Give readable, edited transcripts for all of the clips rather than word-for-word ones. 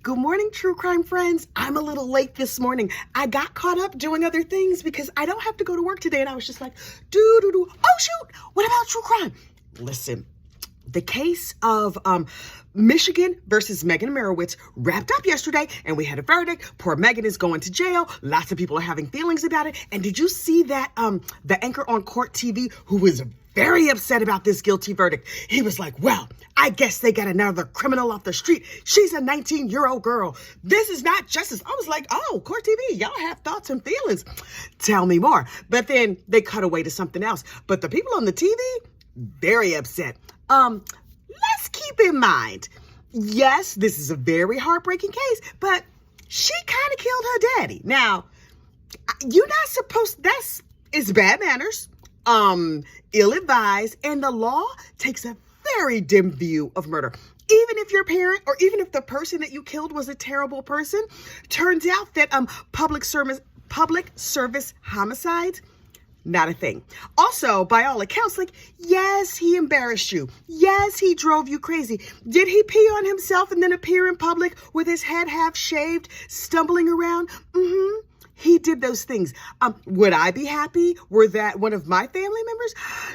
Good morning, true crime friends. I'm a little late this morning. I got caught up doing other things because I don't have to go to work today. And I was just like, oh shoot, what about true crime? Listen, the case of Michigan versus Megan Imirowicz wrapped up yesterday and we had a verdict. Poor Megan is going to jail. Lots of people are having feelings about it. And did you see that the anchor on Court TV who was very upset about this guilty verdict? He was like, well, I guess they got another criminal off the street. She's a 19-year-old girl. This is not justice. I was like, oh, Court TV, y'all have thoughts and feelings. Tell me more. But then they cut away to something else. But the people on the TV, very upset. Let's keep in mind, yes, this is a very heartbreaking case, but she kind of killed her daddy. Now, you're not supposed, it's bad manners, ill-advised, and the law takes a very dim view of murder. Even if your parent, or even if the person that you killed was a terrible person, turns out that public service homicides, not a thing. Also, by all accounts, yes, he embarrassed you. Yes, he drove you crazy. Did he pee on himself and then appear in public with his head half shaved, stumbling around? He did those things. Would I be happy were that one of my family members?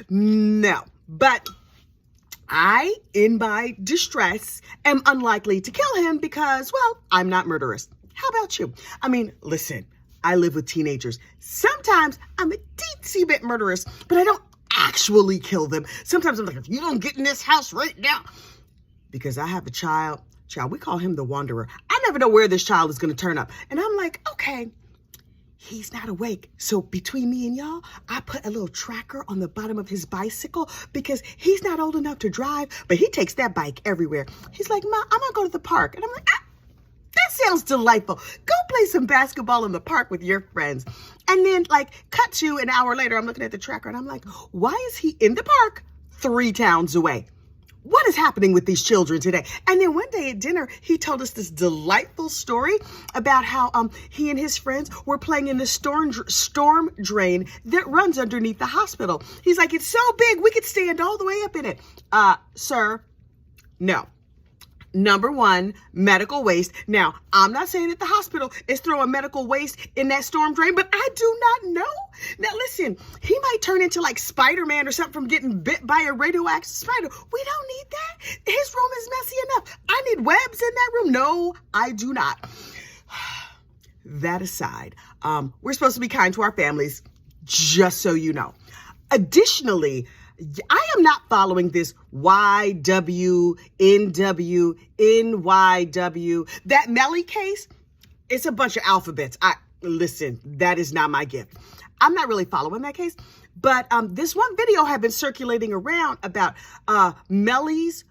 No. But I, in my distress, am unlikely to kill him because, well, I'm not murderous. How about you? I mean, listen, I live with teenagers. Sometimes I'm a teensy bit murderous, but I don't actually kill them. Sometimes I'm like, if you don't get in this house right now, because I have a child, we call him the Wanderer. I never know where this child is going to turn up. And I'm like, okay, he's not awake. So between me and y'all, I put a little tracker on the bottom of his bicycle because he's not old enough to drive, but he takes that bike everywhere. He's like, Ma, I'm going to go to the park. And I'm like, that sounds delightful. Go play some basketball in the park with your friends. And then cut to an hour later, I'm looking at the tracker and I'm like, why is he in the park 3 towns away? What is happening with these children today? And then one day at dinner, he told us this delightful story about how he and his friends were playing in the storm drain that runs underneath the hospital. He's like, it's so big, we could stand all the way up in it. Sir, no. Number one, medical waste. Now, I'm not saying that the hospital is throwing medical waste in that storm drain, but I do not know. Now, listen, he might turn into Spider-Man or something from getting bit by a radioactive spider. We don't need that. His room is messy enough. I need webs in that room. No, I do not. That aside, we're supposed to be kind to our families, just so you know. Additionally, I am not following this YW, NW, NYW. That Melly case, it's a bunch of alphabets. Listen, that is not my gift. I'm not really following that case. But this one video had been circulating around about Melly's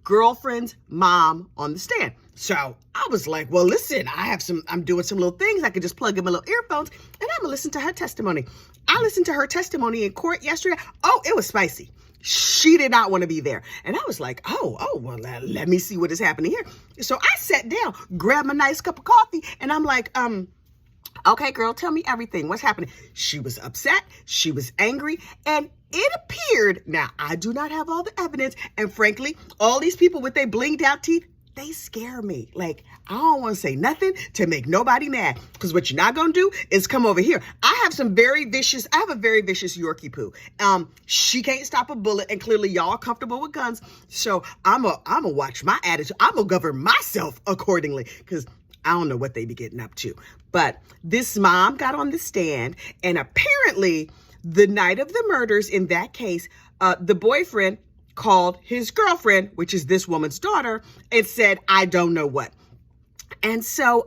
girlfriend's mom on the stand. So I was like, well, listen, I'm doing some little things. I could just plug in my little earphones and I'm gonna listen to her testimony. I listened to her testimony in court yesterday. Oh, it was spicy. She did not want to be there. And I was like, well, let me see what is happening here. So I sat down, grabbed my nice cup of coffee, and I'm like, okay, girl, tell me everything. What's happening? She was upset. She was angry. And it appeared, now I do not have all the evidence. And frankly, all these people with their blinged out teeth, they scare me. I don't want to say nothing to make nobody mad. Because what you're not going to do is come over here. I have a very vicious Yorkie poo. She can't stop a bullet. And clearly y'all are comfortable with guns. So I'm going to watch my attitude. I'm going to govern myself accordingly. Because I don't know what they be getting up to. But this mom got on the stand. And apparently the night of the murders in that case, the boyfriend called his girlfriend, which is this woman's daughter, and said, I don't know what. And so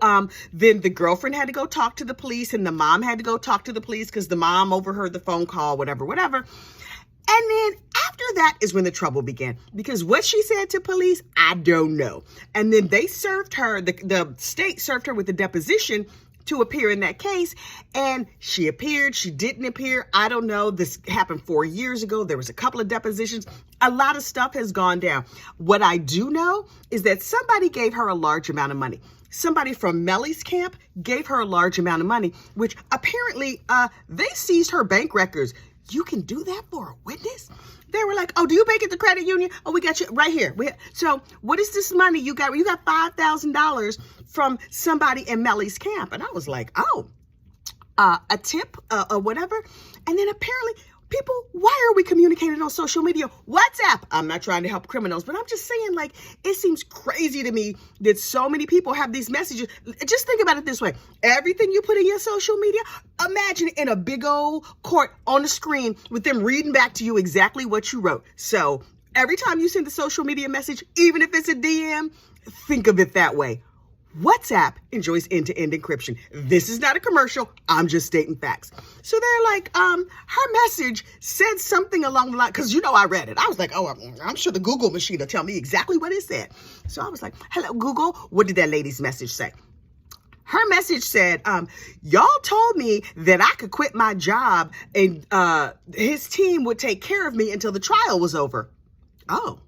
then the girlfriend had to go talk to the police and the mom had to go talk to the police because the mom overheard the phone call, whatever. And then after that is when the trouble began, because what she said to police, I don't know. And then they served her, the state served her with a deposition to appear in that case. And she appeared, she didn't appear. I don't know. This happened 4 years ago. There was a couple of depositions. A lot of stuff has gone down. What I do know is that somebody gave her a large amount of money. Somebody from Melly's camp gave her a large amount of money, which apparently they seized her bank records. You can do that for a witness? They were like, oh, do you bank at the credit union? Oh, we got you right here. So what is this money you got? You got $5,000 from somebody in Melly's camp. And I was like, oh, a tip or whatever. And then apparently people, why are we communicating on social media? WhatsApp. I'm not trying to help criminals, but I'm just saying, like, it seems crazy to me that so many people have these messages. Just think about it this way. Everything you put in your social media, imagine in a big old court on the screen with them reading back to you exactly what you wrote. So every time you send a social media message, even if it's a DM, think of it that way. WhatsApp enjoys end-to-end encryption. This is not a commercial. I'm just stating facts. So they're like, her message said something along the line, because I read it. I was like, oh, I'm sure the Google machine will tell me exactly what it said. So I was like, hello, Google, what did that lady's message say? Her message said, y'all told me that I could quit my job and his team would take care of me until the trial was over. Oh.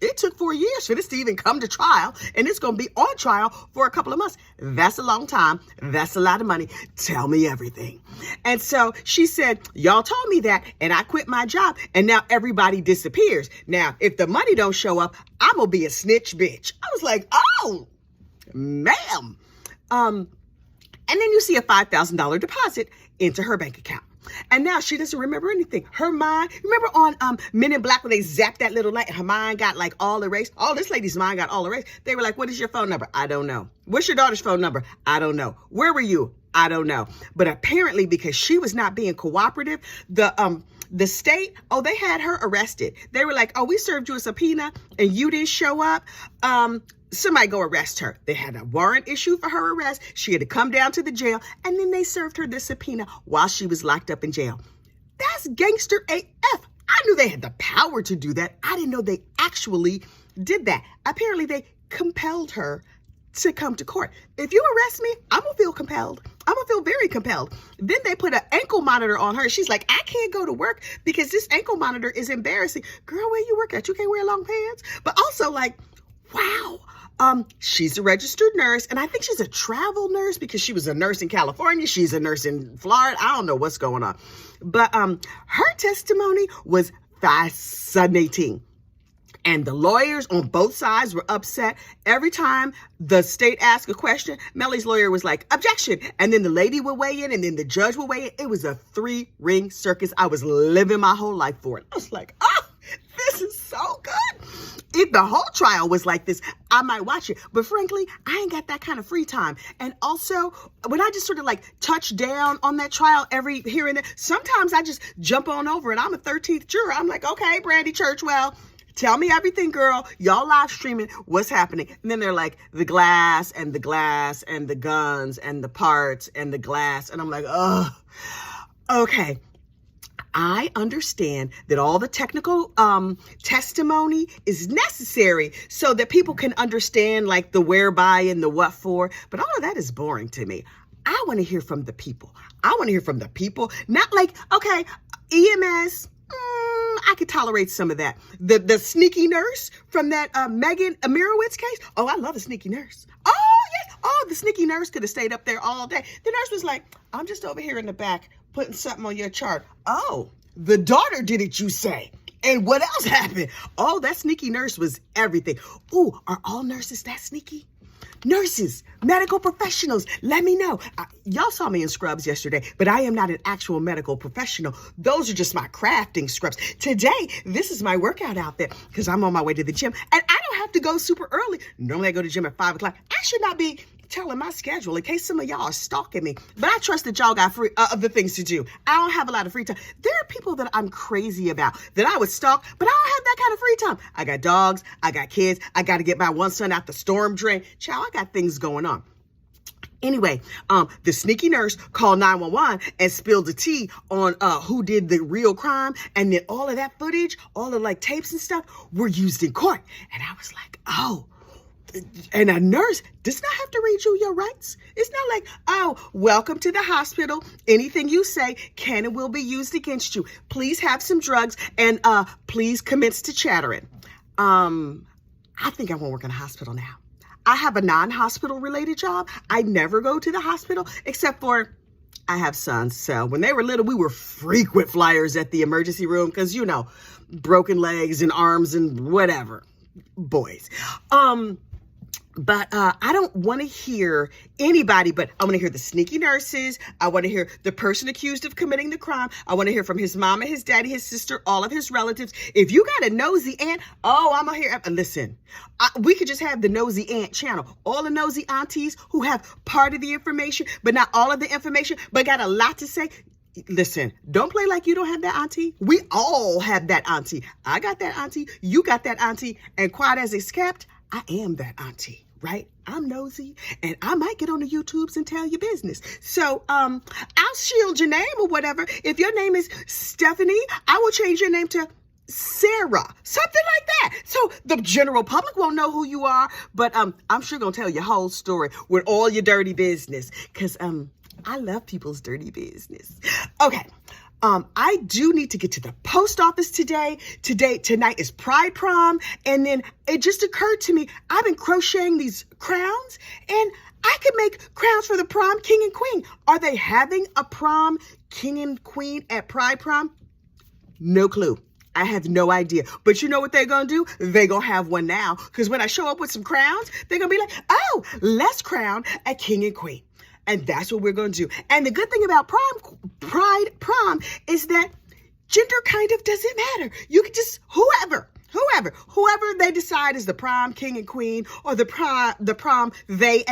It took 4 years for this to even come to trial, and it's going to be on trial for a couple of months. That's a long time. That's a lot of money. Tell me everything. And so she said, y'all told me that, and I quit my job, and now everybody disappears. Now, if the money don't show up, I'm going to be a snitch bitch. I was like, oh, ma'am. And then you see a $5,000 deposit into her bank account. And now she doesn't remember anything. Her mind, remember on Men in Black when they zapped that little light, her mind got like all erased. Oh, this lady's mind got all erased. They were like, what is your phone number? I don't know. What's your daughter's phone number? I don't know. Where were you? I don't know. But apparently because she was not being cooperative, the state, they had her arrested. They were like, oh, we served you a subpoena and you didn't show up. Somebody go arrest her. They had a warrant issued for her arrest. She had to come down to the jail, and then they served her the subpoena while she was locked up in jail. That's gangster AF. I knew they had the power to do that. I didn't know they actually did that. Apparently, they compelled her to come to court. If you arrest me, I'm going to feel compelled. I'm going to feel very compelled. Then they put an ankle monitor on her. She's like, I can't go to work because this ankle monitor is embarrassing. Girl, where you work at? You can't wear long pants. But also like, wow. She's a registered nurse, and I think she's a travel nurse because she was a nurse in California. She's a nurse in Florida. I don't know what's going on. But her testimony was fascinating. And the lawyers on both sides were upset. Every time the state asked a question, Melly's lawyer was like, objection. And then the lady would weigh in, and then the judge would weigh in. It was a 3-ring circus. I was living my whole life for it. I was like, oh, this is so good. If the whole trial was like this, I might watch it. But frankly, I ain't got that kind of free time. And also, when I just sort of like touch down on that trial every here and there, sometimes I just jump on over and I'm a 13th juror. I'm like, okay, Brandy Churchwell, tell me everything, girl. Y'all live streaming. What's happening? And then they're like, the glass and the glass and the guns and the parts and the glass. And I'm like, oh, okay. I understand that all the technical testimony is necessary so that people can understand like the whereby and the what for, but all of that is boring to me. I want to hear from the people. I want to hear from the people, not like, okay, EMS, I could tolerate some of that. The sneaky nurse from that Imirowicz case. Oh, I love a sneaky nurse. Oh, yes. Oh, the sneaky nurse could have stayed up there all day. The nurse was like, I'm just over here in the back putting something on your chart. Oh, the daughter did it, you say. And what else happened? Oh, that sneaky nurse was everything. Ooh, are all nurses that sneaky? Nurses, medical professionals, let me know. Y'all saw me in scrubs yesterday, but I am not an actual medical professional. Those are just my crafting scrubs. Today, this is my workout outfit because I'm on my way to the gym and I don't have to go super early. Normally I go to the gym at 5 o'clock. I should not be telling my schedule in case some of y'all are stalking me. But I trust that y'all got free other things to do. I don't have a lot of free time. There are people that I'm crazy about that I would stalk, but I don't have that kind of free time. I got dogs. I got kids. I got to get my one son out the storm drain. Child, I got things going on. Anyway, the sneaky nurse called 911 and spilled the tea on who did the real crime. And then all of that footage, all of like tapes and stuff were used in court. And I was like, oh, and a nurse does not have to read you your rights. It's not like, oh, welcome to the hospital. Anything you say can and will be used against you. Please have some drugs and please commence to chattering. I think I won't work in a hospital now. I have a non-hospital related job. I never go to the hospital except for I have sons, so when they were little, we were frequent flyers at the emergency room because, you know, broken legs and arms and whatever. Boys. But I don't want to hear anybody, but I want to hear the sneaky nurses. I want to hear the person accused of committing the crime. I want to hear from his mama, his daddy, his sister, all of his relatives. If you got a nosy aunt, oh, I'm going to hear. Listen, we could just have the nosy aunt channel. All the nosy aunties who have part of the information, but not all of the information, but got a lot to say. Listen, don't play like you don't have that auntie. We all have that auntie. I got that auntie. You got that auntie. And quiet as it's kept, I am that auntie, right? I'm nosy, and I might get on the YouTubes and tell your business. So, I'll shield your name or whatever. If your name is Stephanie, I will change your name to Sarah, something like that. So the general public won't know who you are, but I'm sure gonna tell your whole story with all your dirty business, because I love people's dirty business. Okay. I do need to get to the post office today. Tonight is Pride Prom. And then it just occurred to me, I've been crocheting these crowns and I could make crowns for the prom king and queen. Are they having a prom king and queen at Pride Prom? No clue. I have no idea. But you know what they're going to do? They're going to have one now. Because when I show up with some crowns, they're going to be like, oh, let's crown a king and queen. And that's what we're going to do. And the good thing about Pride Prom is that gender kind of doesn't matter. You can just, whoever they decide is the prom king and queen, or the prom they,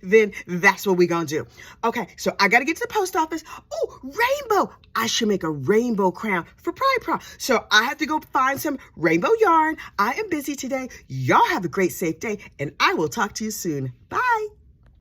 then that's what we're going to do. Okay, so I got to get to the post office. Oh, rainbow. I should make a rainbow crown for Pride Prom. So I have to go find some rainbow yarn. I am busy today. Y'all have a great, safe day, and I will talk to you soon. Bye.